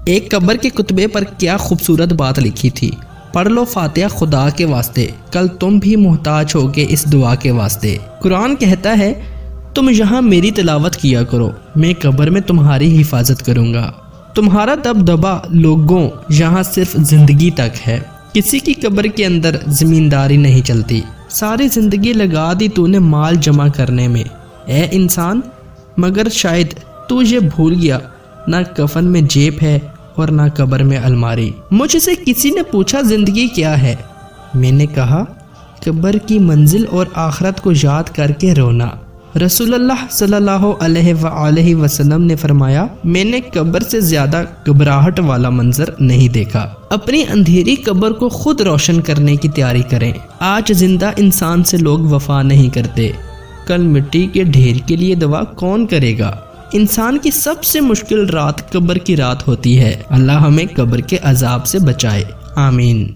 ایک قبر کے کتبے پر کیا خوبصورت بات لکھی تھی، پڑھ لو فاتحہ خدا کے واسطے، کل تم بھی محتاج ہوگے اس دعا کے واسطے۔ قرآن کہتا ہے تم یہاں میری تلاوت کیا کرو، میں قبر میں تمہاری حفاظت کروں گا۔ تمہارا دبدبا لوگوں یہاں صرف زندگی تک ہے، کسی کی قبر کے اندر زمینداری نہیں چلتی۔ ساری زندگی لگا دی تو نے مال جمع کرنے میں اے انسان، مگر شاید تو یہ بھول گیا نہ کفن میں جیب ہے اور نہ قبر میں الماری۔ مجھ سے کسی نے پوچھا زندگی کیا ہے، میں نے کہا قبر کی منزل اور آخرت کو یاد کر کے رونا۔ رسول اللہ صلی اللہ علیہ وآلہ وسلم نے فرمایا میں نے قبر سے زیادہ گھبراہٹ والا منظر نہیں دیکھا۔ اپنی اندھیری قبر کو خود روشن کرنے کی تیاری کریں۔ آج زندہ انسان سے لوگ وفا نہیں کرتے، کل مٹی کے ڈھیر کے لیے دعا کون کرے گا؟ انسان کی سب سے مشکل رات قبر کی رات ہوتی ہے۔ اللہ ہمیں قبر کے عذاب سے بچائے، آمین۔